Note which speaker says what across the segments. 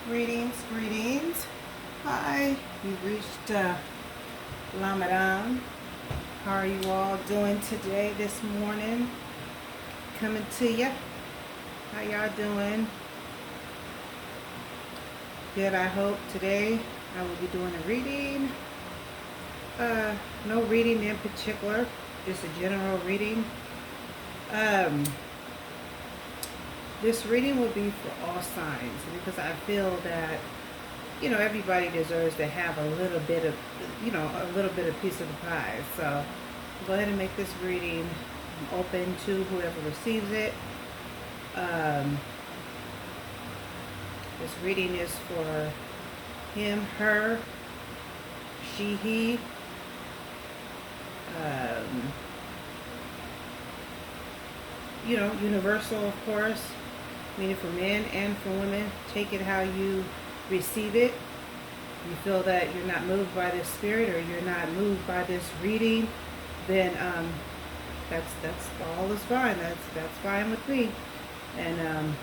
Speaker 1: Greetings. Hi, you reached Ramadan. How are you all doing today, this morning? Coming to you. How y'all doing? Good, I hope. Today I will be doing a reading. No reading in particular, just a general reading. This reading will be for all signs because I feel that everybody deserves to have a little bit of piece of the pie. So go ahead and make this reading open to whoever receives it. This reading is for him, her, she, he. Universal, of course, meaning for men and for women. Take it how you receive it. You feel that you're not moved by this spirit or you're not moved by this reading, then that's all is fine. That's fine with me. And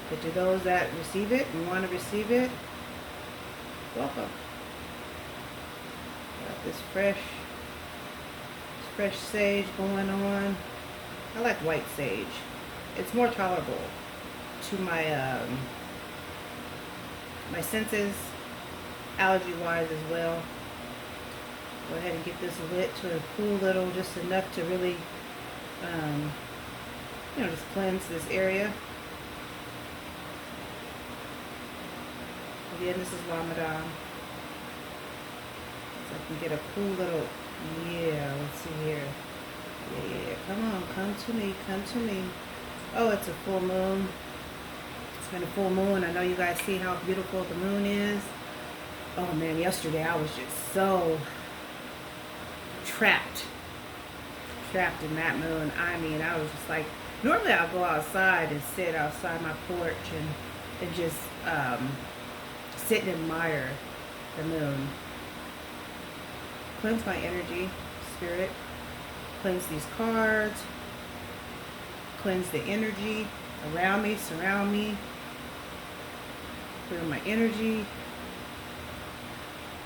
Speaker 1: but to those that receive it and want to receive it, welcome. Got this fresh sage going on. I like white sage. It's more tolerable to my my senses, allergy-wise as well. Go ahead and get this lit to a cool little, just enough to really, just cleanse this area. Again, this is Ramadan. So I can get a cool little, let's see here. Yeah, come on, come to me. Oh, it's a full moon. It's been a full moon. I know you guys see how beautiful the moon is. Oh man, yesterday I was just so trapped in that moon. I mean, I was just like, normally I'll go outside and sit outside my porch and just sit and admire the moon. Cleanse my energy, spirit. Cleanse these cards. Cleanse the energy around me, surround me. Clear my energy.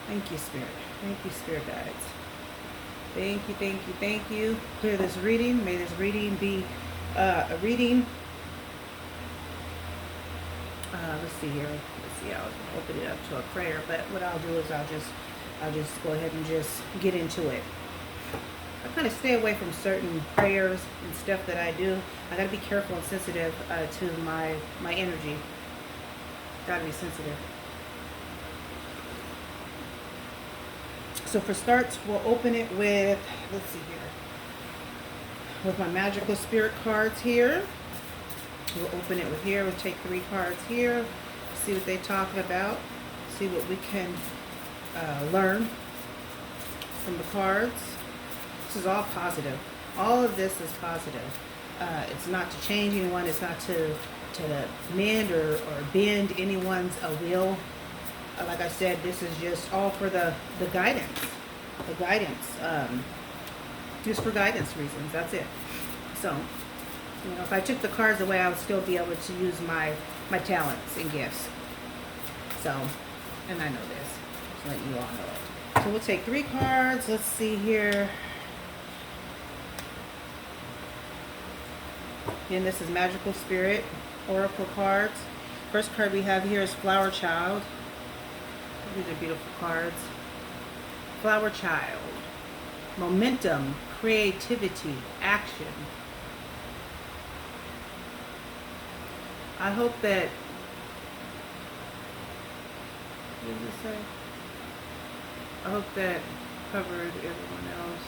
Speaker 1: Thank you, Spirit. Thank you, Spirit guides. Thank you. Clear this reading. May this reading be a reading. Let's see here. Let's see. I'll open it up to a prayer. But what I'll do is I'll just go ahead and just get into it. I kind of stay away from certain prayers and stuff that I do. I gotta be careful and sensitive to my energy. Gotta be sensitive. So for starts, we'll open it with, let's see here, with my magical spirit cards here. We'll open it with here. We'll take 3 cards here, see what they're talking about, see what we can learn from the cards. This is all positive. All of this is positive. It's not to change anyone. It's not to mend or bend anyone's will. Like I said, this is just all for the guidance. The guidance. Just for guidance reasons. That's it. So, if I took the cards away, I would still be able to use my talents and gifts. So, and I know this. Just letting you all know it. So we'll take 3 cards. Let's see here. And this is Magical Spirit Oracle cards. First card we have here is Flower Child. These are beautiful cards. Flower Child. Momentum, creativity, action. I hope that, what does it say? I hope that covered everyone else.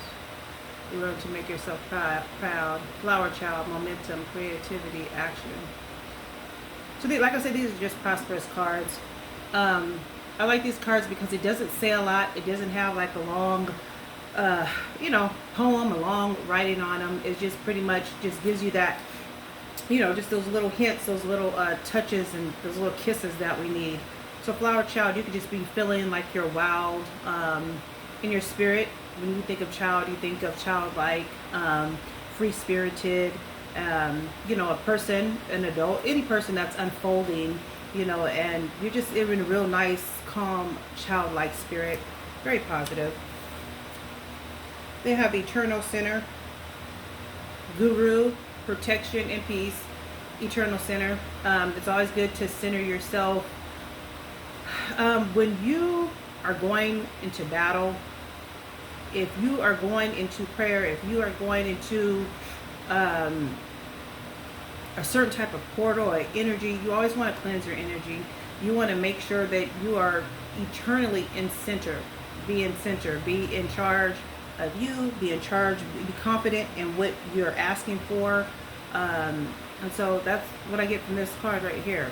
Speaker 1: You learn to make yourself proud. Flower Child, momentum, creativity, action. So like I said, these are just prosperous cards. I like these cards because it doesn't say a lot. It doesn't have like a long, poem, a long writing on them. It just pretty much just gives you that, just those little hints, those little touches and those little kisses that we need. So Flower Child, you could just be feeling like you're wild in your spirit. When you think of child, you think of childlike, free-spirited, a person, an adult, any person that's unfolding and you're just in a real nice, calm, childlike spirit, very positive. They have Eternal Center, Guru, protection and peace, Eternal Center. It's always good to center yourself. When you are going into battle, if you are going into prayer, if you are going into a certain type of portal or energy, you always want to cleanse your energy. You want to make sure that you are eternally in center. Be in center. Be in charge of you. Be in charge. Be confident in what you're asking for. And so that's what I get from this card right here.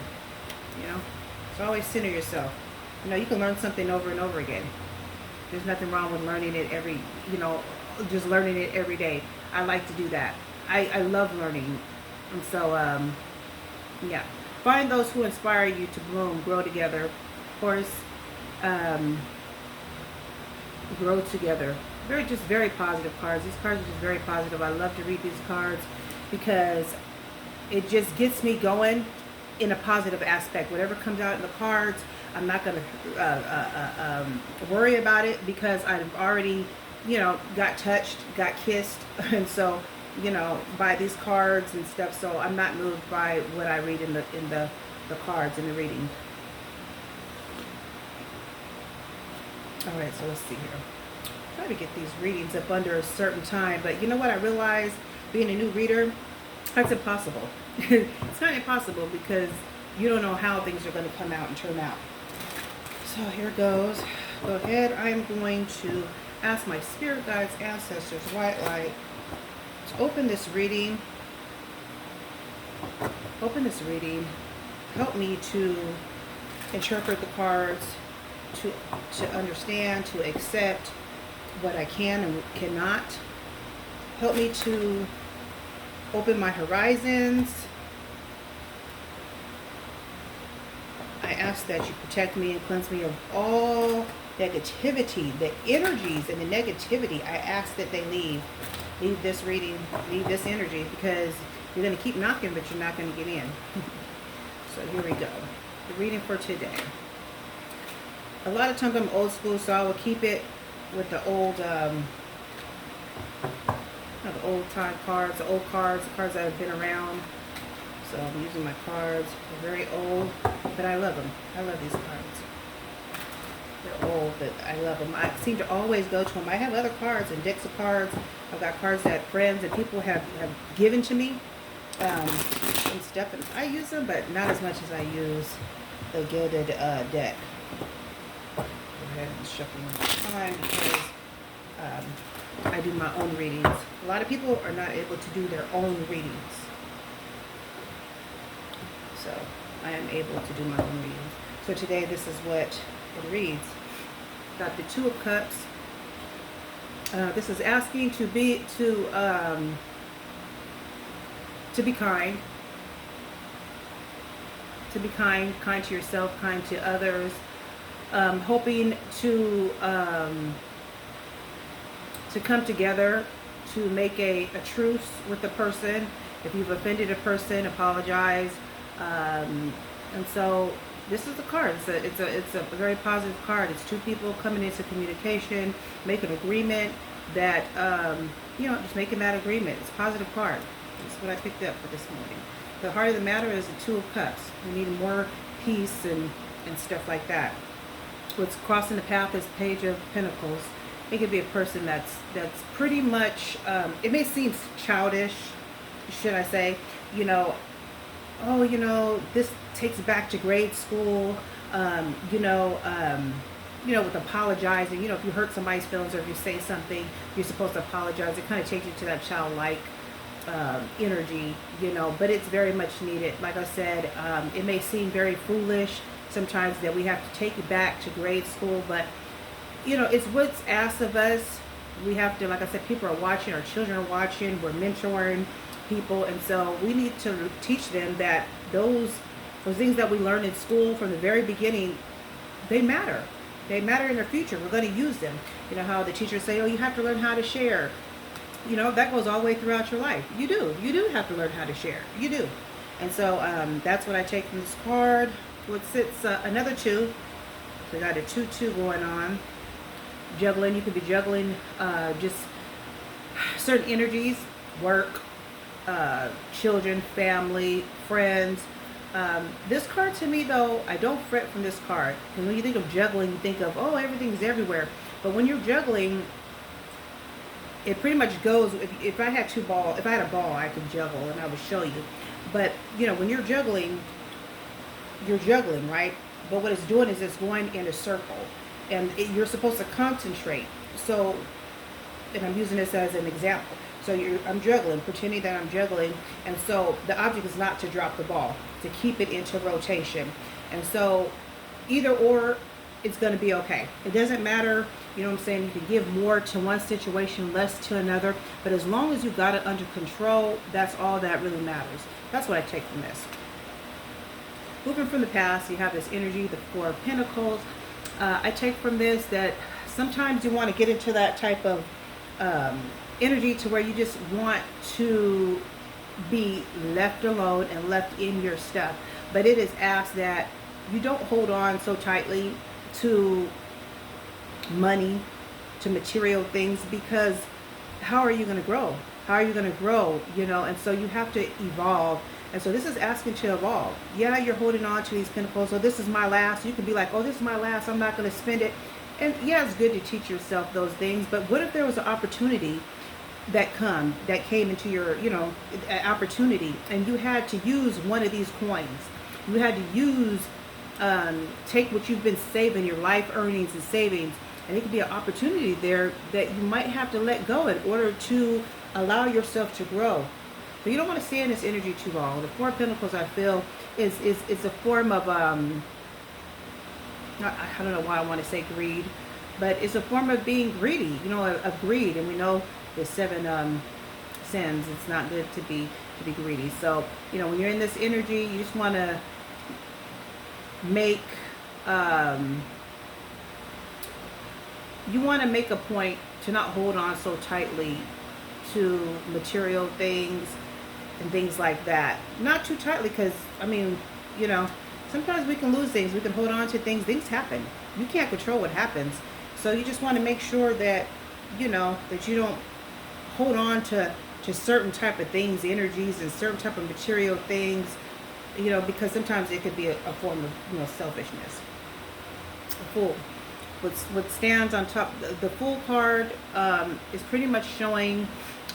Speaker 1: So always center yourself. You can learn something over and over again. There's nothing wrong with learning it just learning it every day. I like to do that. I love learning. And so, yeah. Find those who inspire you to bloom, grow together. Of course, grow together. Very positive cards. These cards are just very positive. I love to read these cards because it just gets me going in a positive aspect. Whatever comes out in the cards, I'm not going to worry about it because I've already, got touched, got kissed, and so, by these cards and stuff. So I'm not moved by what I read in the cards in the reading. All right, so let's see here. Try to get these readings up under a certain time, but you know what? I realized being a new reader, that's impossible. It's not impossible because you don't know how things are going to come out and turn out. So here goes. Go ahead. I'm going to ask my spirit guides, ancestors, white light, to open this reading. Help me to interpret the cards, to understand, to accept what I can and cannot. Help me to open my horizons. I ask that you protect me and cleanse me of all negativity, the energies and the negativity. I ask that they leave this reading, leave this energy, because you're going to keep knocking, but you're not going to get in. So here we go. The reading for today. A lot of times I'm old school, so I will keep it with the old, the old time cards, the old cards, the cards that have been around. So I'm using my cards. They're very old, but I love them. I love these cards. They're old, but I love them. I seem to always go to them. I have other cards and decks of cards. I've got cards that friends and people have given to me and stuff. And I use them, but not as much as I use the Gilded deck. Go ahead and shuffle my time because I do my own readings. A lot of people are not able to do their own readings. So I am able to do my own readings. So today this is what it reads. Got the Two of Cups. This is asking to be kind. To be kind to yourself, kind to others. Hoping to come together to make a truce with the person. If you've offended a person, apologize. And so this is the card. It's a very positive card. It's two people coming into communication, make an agreement that just making that agreement. It's a positive card. That's what I picked up for this morning. The heart of the matter is the Two of Cups. We need more peace and stuff like that. What's crossing the path is Page of Pentacles. It could be a person that's pretty much, it may seem childish, should I say, this takes back to grade school, with apologizing. If you hurt somebody's feelings or if you say something, you're supposed to apologize. It kind of takes you to that childlike energy, but it's very much needed. Like I said, it may seem very foolish sometimes that we have to take it back to grade school, but it's what's asked of us. We have to, like I said, people are watching, our children are watching, we're mentoring people, and so we need to teach them that those things that we learned in school from the very beginning, they matter. They matter in their future. We're going to use them. How the teachers say, oh, you have to learn how to share. That goes all the way throughout your life. You do have to learn how to share. You do. And so that's what I take from this card. what sits another 2. So we got a 2-2 going on. Juggling, you could be juggling just certain energies, work, children, family, friends. This card to me though, I don't fret from this card. Because when you think of juggling, you think of, oh, everything's everywhere. But when you're juggling, it pretty much goes, if I had if I had a ball, I could juggle and I would show you. But, you know, when you're juggling, right? But what it's doing is it's going in a circle. And you're supposed to concentrate. So, and I'm using this as an example. So I'm juggling, pretending that I'm juggling. And so the object is not to drop the ball, to keep it into rotation. And so either or, it's going to be okay. It doesn't matter, you know what I'm saying? You can give more to one situation, less to another. But as long as you got it under control, that's all that really matters. That's what I take from this. Moving from the past, you have this energy, the 4 of Pentacles. I take from this that sometimes you want to get into that type of energy to where you just want to be left alone and left in your stuff. But it is asked that you don't hold on so tightly to money, to material things, because how are you going to grow? How are you going to grow? You know, and so you have to evolve. And so this is asking to evolve. Yeah, you're holding on to these pentacles. So this is my last. You can be like, oh, this is my last. I'm not going to spend it. And yeah, it's good to teach yourself those things. But what if there was an opportunity that came into your, you know, opportunity, and you had to use one of these coins? You had to use, take what you've been saving, your life earnings and savings, and it could be an opportunity there that you might have to let go in order to allow yourself to grow. So you don't want to stay in this energy too long. The 4 of Pentacles, I feel, is a form of, I don't know why I want to say greed, but it's a form of being greedy, you know, of greed. And we know the 7 sins. It's not good to be greedy. So, you know, when you're in this energy, you just want to make, you want to make a point to not hold on so tightly to material things and things like that. Not too tightly, because, I mean, you know, sometimes we can lose things. We can hold on to things. Things happen. You can't control what happens. So you just want to make sure that, you know, that you don't hold on to certain type of things, energies, and certain type of material things, you know, because sometimes it could be a form of, you know, selfishness. The Fool. What stands on top, the Fool card is pretty much showing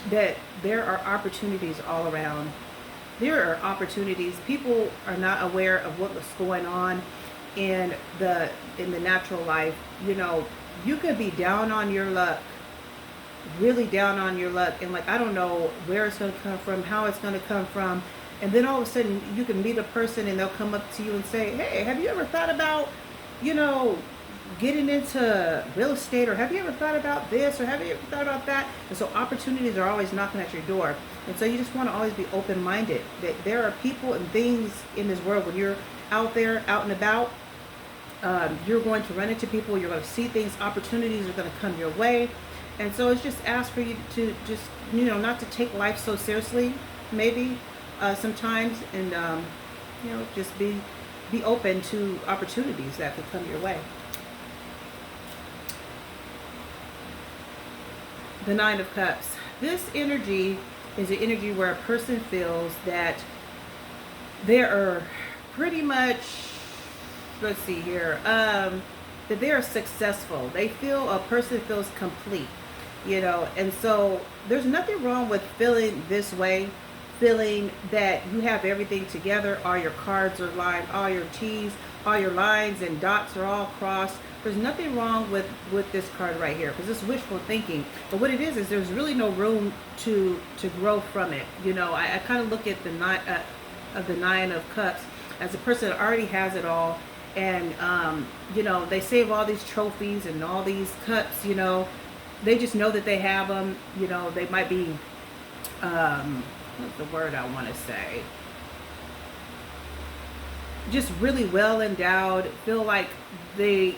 Speaker 1: that there are opportunities all around. There are opportunities. People are not aware of what's going on in the natural life. You know, you could be down on your luck, really down on your luck, and like, I don't know where it's going to come from, how it's going to come from, and then all of a sudden you can meet a person and they'll come up to you and say, hey, have you ever thought about, you know, getting into real estate, or have you ever thought about this, or have you ever thought about that? And so opportunities are always knocking at your door. And so you just want to always be open-minded, that there are people and things in this world. When you're out there, out and about, you're going to run into people, you're going to see things, opportunities are going to come your way. And so it's just asked for you to just, you know, not to take life so seriously, maybe sometimes, and you know, just be open to opportunities that could come your way. The 9 of Cups. This energy is an energy where a person feels that they are pretty much, let's see here, that they are successful. They feel, a person feels complete, you know, and so there's nothing wrong with feeling this way, feeling that you have everything together, all your cards are lined, all your T's, all your lines and dots are all crossed. There's nothing wrong with this card right here, because it's wishful thinking. But what it is there's really no room to grow from it. You know, I kind of look at the 9 of Cups as a person that already has it all, and you know, they save all these trophies and all these cups. You know, they just know that they have them. You know, they might be what's the word I want to say? Just really well endowed. Feel like they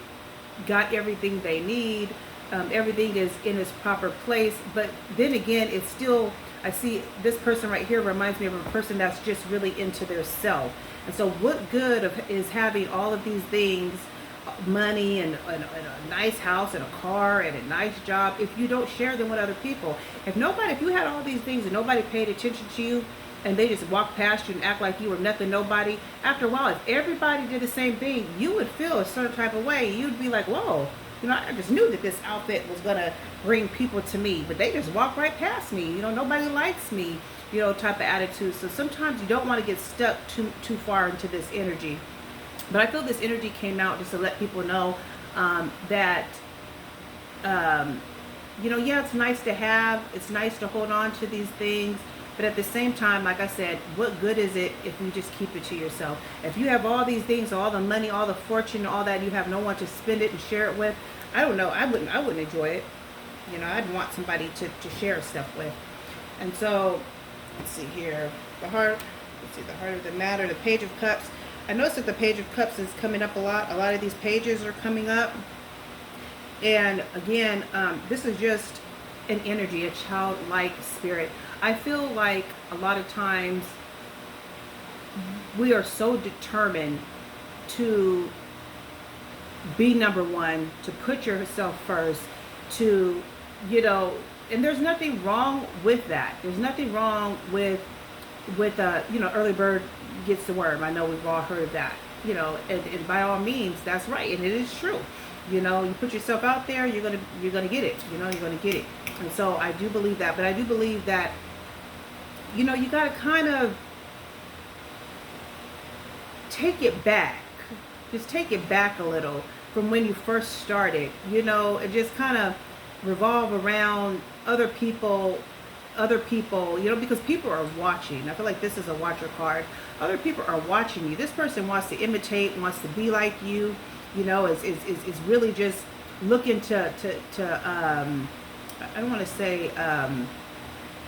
Speaker 1: got everything they need. Everything is in its proper place. But then again, it's still, I see this person right here reminds me of a person that's just really into their self. And so what good is having all of these things, money and a nice house and a car and a nice job, if you don't share them with other people? If you had all these things and nobody paid attention to you, and they just walk past you and act like you were nothing, nobody, after a while, if everybody did the same thing, you would feel a certain type of way. You'd be like, whoa, I just knew that this outfit was gonna bring people to me, but they just walk right past me. Nobody likes me, type of attitude. So sometimes you don't want to get stuck too far into this energy. But I feel this energy came out just to let people know that, yeah, it's nice to have, it's nice to hold on to these things. But at the same time, like I said, what good is it if you just keep it to yourself? If you have all these things, all the money, all the fortune, all that, you have no one to spend it and share it with, I don't know. I wouldn't enjoy it. I'd want somebody to share stuff with. And so, let's see here. The heart, let's see, the heart of the matter, the Page of Cups. I noticed that the Page of Cups is coming up a lot. A lot of these pages are coming up. And again, this is just an energy, a childlike spirit. I feel like a lot of times we are so determined to be number one, to put yourself first, to, and there's nothing wrong with that. There's nothing wrong with early bird gets the worm. I know we've all heard of that, and by all means, that's right. And it is true. You put yourself out there, you're gonna get it. You're gonna get it. And so I do believe that. But I do believe that, you gotta kind of take it back. Just take it back a little from when you first started, and just kind of revolve around other people, because people are watching. I feel like this is a watcher card. Other people are watching you. This person wants to imitate, wants to be like you, is really just looking to I don't want to say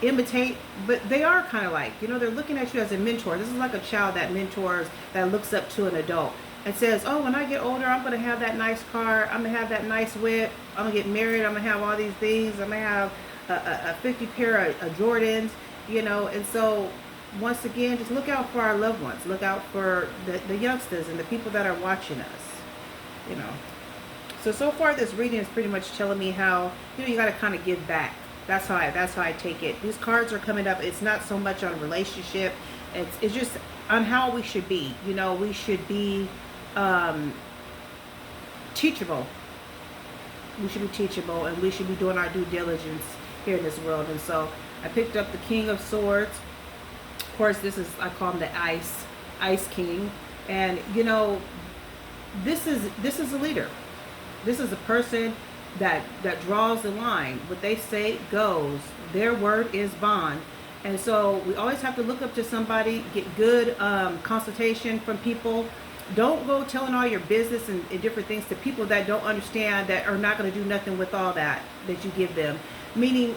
Speaker 1: imitate, but they are kind of like, they're looking at you as a mentor. This is like a child that mentors, that looks up to an adult and says, oh, when I get older, I'm going to have that nice car, I'm going to have that nice whip, I'm going to get married, I'm going to have all these things, I'm going to have a 50 pair of Jordans, and so once again, just look out for our loved ones, look out for the youngsters and the people that are watching us, So far this reading is pretty much telling me how, you got to kind of give back. That's how I take it. These cards are coming up. It's not so much on a relationship. It's just on how we should be. We should be teachable. We should be teachable, and we should be doing our due diligence here in this world. And so I picked up the King of Swords. Of course, I call him the Ice King. And this is a leader. This is a person that draws the line. What they say goes. Their word is bond. And so we always have to look up to somebody, get good consultation from people. Don't go telling all your business and different things to people that don't understand, that are not going to do nothing with all that you give them. Meaning,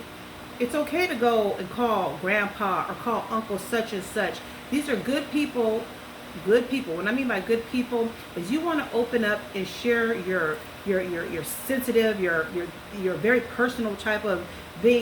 Speaker 1: it's okay to go and call grandpa or call uncle such and such. These are good people. Good people. What I mean by good people is you want to open up and share your sensitive, your very personal type of being